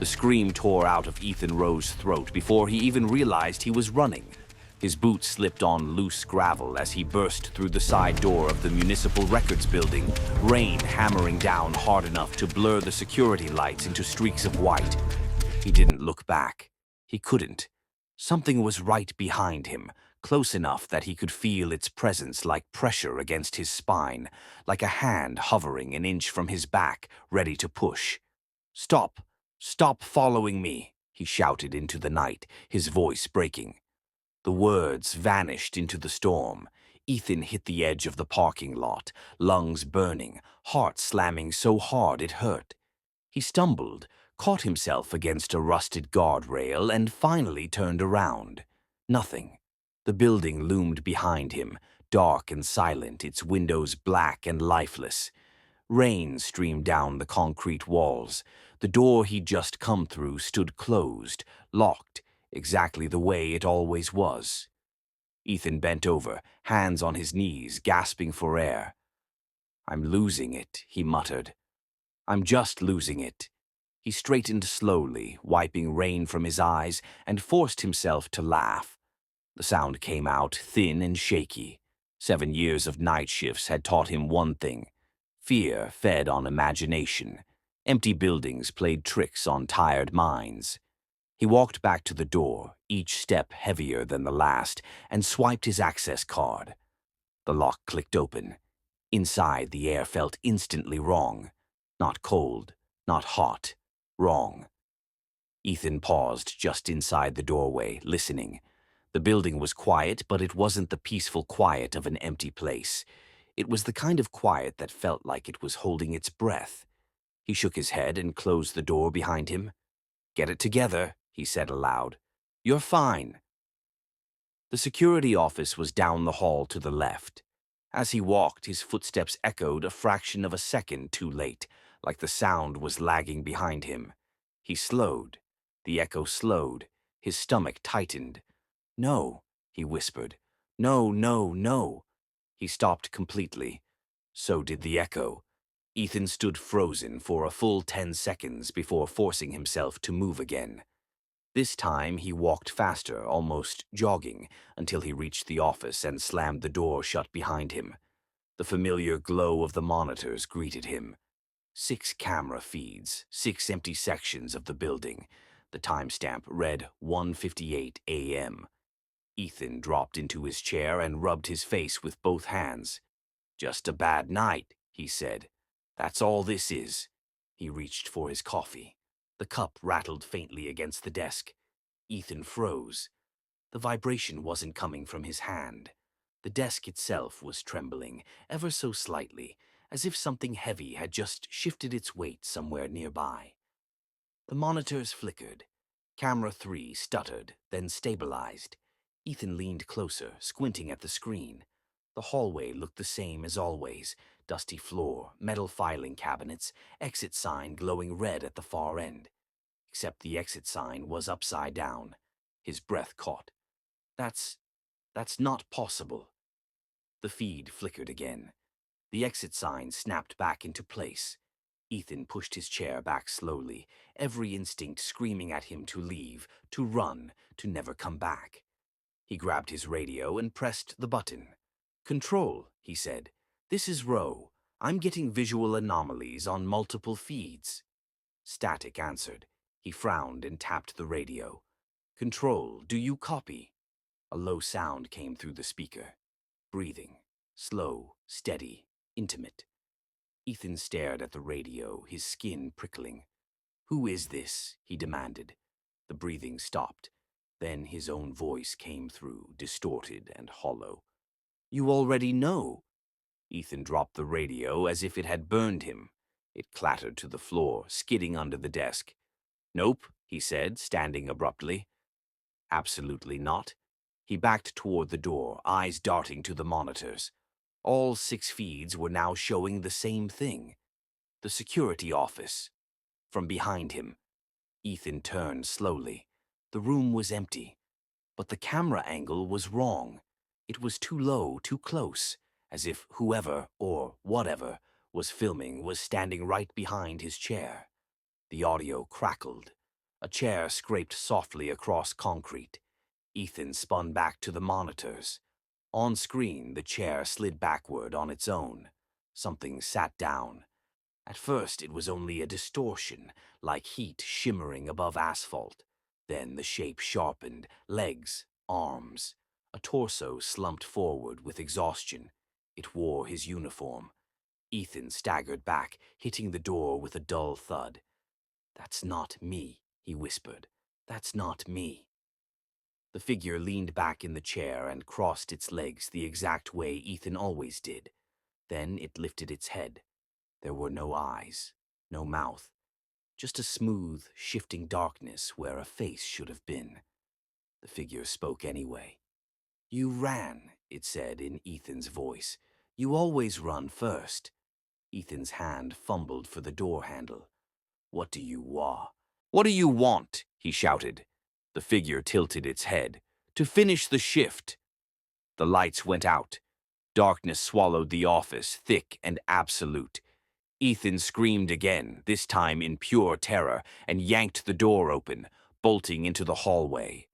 The scream tore out of Ethan Rowe's throat before he even realized he was running. His boots slipped on loose gravel as he burst through the side door of the municipal records building, rain hammering down hard enough to blur the security lights into streaks of white. He didn't look back. He couldn't. Something was right behind him, close enough that he could feel its presence like pressure against his spine, like a hand hovering an inch from his back, ready to push. "Stop! Stop following me!" he shouted into the night, his voice breaking. The words vanished into the storm. Ethan hit the edge of the parking lot, lungs burning, heart slamming so hard it hurt. He stumbled, caught himself against a rusted guardrail, and finally turned around. Nothing. The building loomed behind him, dark and silent, its windows black and lifeless. Rain streamed down the concrete walls. The door he'd just come through stood closed, locked, exactly the way it always was. Ethan bent over, hands on his knees, gasping for air. "I'm losing it," he muttered. "I'm just losing it." He straightened slowly, wiping rain from his eyes, and forced himself to laugh. The sound came out thin and shaky. 7 years of night shifts had taught him one thing: fear fed on imagination. Empty buildings played tricks on tired minds. He walked back to the door, each step heavier than the last, and swiped his access card. The lock clicked open. Inside, the air felt instantly wrong. Not cold, not hot, wrong. Ethan paused just inside the doorway, listening. The building was quiet, but it wasn't the peaceful quiet of an empty place. It was the kind of quiet that felt like it was holding its breath. He shook his head and closed the door behind him. "Get it together," he said aloud. "You're fine." The security office was down the hall to the left. As he walked, his footsteps echoed a fraction of a second too late, like the sound was lagging behind him. He slowed. The echo slowed. His stomach tightened. "No," he whispered. "No, no, no." He stopped completely. So did the echo. Ethan stood frozen for a full 10 seconds before forcing himself to move again. This time he walked faster, almost jogging, until he reached the office and slammed the door shut behind him. The familiar glow of the monitors greeted him. 6 camera feeds, 6 empty sections of the building. The timestamp read 1:58 a.m. Ethan dropped into his chair and rubbed his face with both hands. "Just a bad night," he said. "That's all this is." He reached for his coffee. The cup rattled faintly against the desk. Ethan froze. The vibration wasn't coming from his hand. The desk itself was trembling, ever so slightly, as if something heavy had just shifted its weight somewhere nearby. The monitors flickered. Camera 3 stuttered, then stabilized. Ethan leaned closer, squinting at the screen. The hallway looked the same as always. Dusty floor, metal filing cabinets, exit sign glowing red at the far end. Except the exit sign was upside down. His breath caught. That's not possible." The feed flickered again. The exit sign snapped back into place. Ethan pushed his chair back slowly, every instinct screaming at him to leave, to run, to never come back. He grabbed his radio and pressed the button. "Control," he said. "This is Rowe. I'm getting visual anomalies on multiple feeds." Static answered. He frowned and tapped the radio. "Control, do you copy?" A low sound came through the speaker. Breathing. Slow, steady, intimate. Ethan stared at the radio, his skin prickling. "Who is this?" he demanded. The breathing stopped. Then his own voice came through, distorted and hollow. "You already know." Ethan dropped the radio as if it had burned him. It clattered to the floor, skidding under the desk. "Nope," he said, standing abruptly. "Absolutely not." He backed toward the door, eyes darting to the monitors. All 6 feeds were now showing the same thing. The security office. From behind him. Ethan turned slowly. The room was empty. But the camera angle was wrong. It was too low, too close, as if whoever, or whatever, was filming was standing right behind his chair. The audio crackled. A chair scraped softly across concrete. Ethan spun back to the monitors. On screen, the chair slid backward on its own. Something sat down. At first, it was only a distortion, like heat shimmering above asphalt. Then the shape sharpened, legs, arms. A torso slumped forward with exhaustion. It wore his uniform. Ethan staggered back, hitting the door with a dull thud. "That's not me," he whispered. "That's not me." The figure leaned back in the chair and crossed its legs the exact way Ethan always did. Then it lifted its head. There were no eyes, no mouth, just a smooth, shifting darkness where a face should have been. The figure spoke anyway. "You ran," it said in Ethan's voice. "You always run first." Ethan's hand fumbled for the door handle. "What do you want?" "What do you want?" he shouted. The figure tilted its head. "To finish the shift." The lights went out. Darkness swallowed the office, thick and absolute. Ethan screamed again, this time in pure terror, and yanked the door open, bolting into the hallway.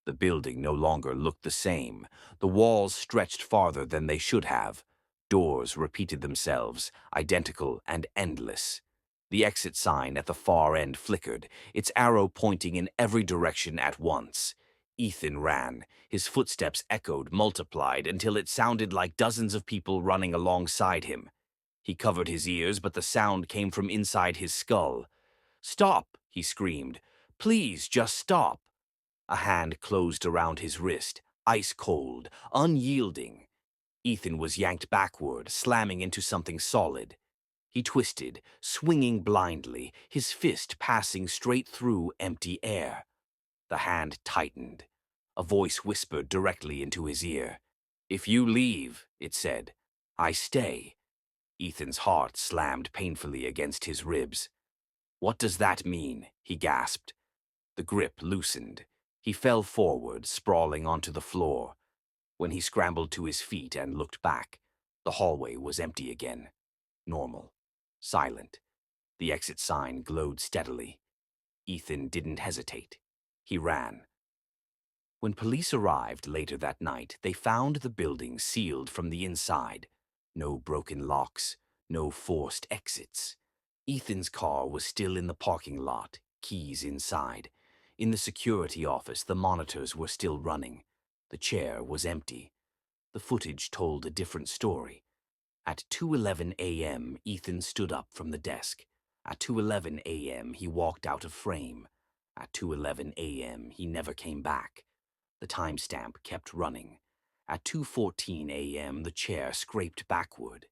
The building no longer looked the same. The walls stretched farther than they should have. Doors repeated themselves, identical and endless. The exit sign at the far end flickered, its arrow pointing in every direction at once. Ethan ran. His footsteps echoed, multiplied, until it sounded like dozens of people running alongside him. He covered his ears, but the sound came from inside his skull. "Stop!" he screamed. "Please, just stop!" A hand closed around his wrist, ice cold, unyielding. Ethan was yanked backward, slamming into something solid. He twisted, swinging blindly, his fist passing straight through empty air. The hand tightened. A voice whispered directly into his ear. "If you leave," it said, "I stay." Ethan's heart slammed painfully against his ribs. "What does that mean?" he gasped. The grip loosened. He fell forward, sprawling onto the floor. When he scrambled to his feet and looked back, the hallway was empty again. Normal. Silent. The exit sign glowed steadily. Ethan didn't hesitate. He ran. When police arrived later that night, they found the building sealed from the inside. No broken locks, no forced exits. Ethan's car was still in the parking lot, keys inside. In the security office, the monitors were still running. The chair was empty. The footage told a different story. At 2:11 a.m., Ethan stood up from the desk. At 2:11 a.m., he walked out of frame. At 2:11 a.m., he never came back. The timestamp kept running. At 2:14 a.m., the chair scraped backward.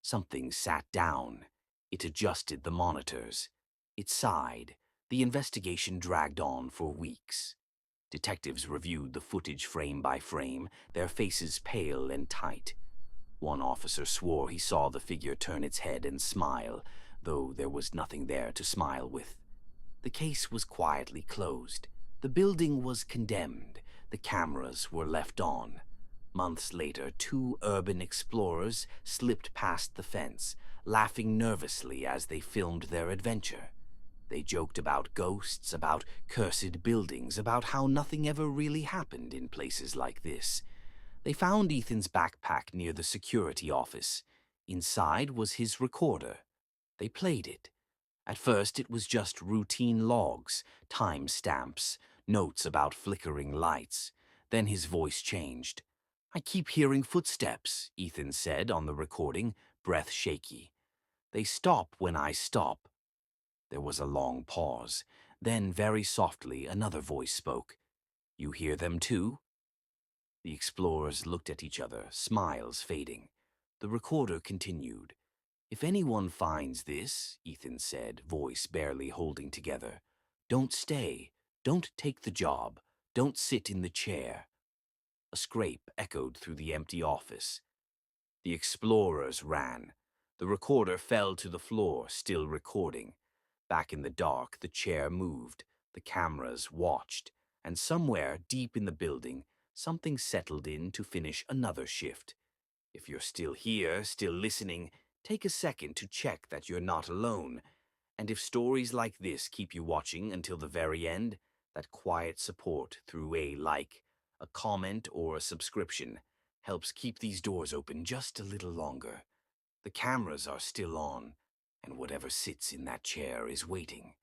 Something sat down. It adjusted the monitors. It sighed. The investigation dragged on for weeks. Detectives reviewed the footage frame by frame, their faces pale and tight. One officer swore he saw the figure turn its head and smile, though there was nothing there to smile with. The case was quietly closed. The building was condemned. The cameras were left on. Months later, two urban explorers slipped past the fence, laughing nervously as they filmed their adventure. They joked about ghosts, about cursed buildings, about how nothing ever really happened in places like this. They found Ethan's backpack near the security office. Inside was his recorder. They played it. At first, it was just routine logs, time stamps, notes about flickering lights. Then his voice changed. "I keep hearing footsteps," Ethan said on the recording, breath shaky. "They stop when I stop." There was a long pause. Then, very softly, another voice spoke. "You hear them too?" The explorers looked at each other, smiles fading. The recorder continued. "If anyone finds this," Ethan said, voice barely holding together, "don't stay. Don't take the job. Don't sit in the chair." A scrape echoed through the empty office. The explorers ran. The recorder fell to the floor, still recording. Back in the dark, the chair moved. The cameras watched. And somewhere, deep in the building, something settled in to finish another shift. If you're still here, still listening, take a second to check that you're not alone. And if stories like this keep you watching until the very end, that quiet support through a like, a comment, or a subscription helps keep these doors open just a little longer. The cameras are still on, and whatever sits in that chair is waiting.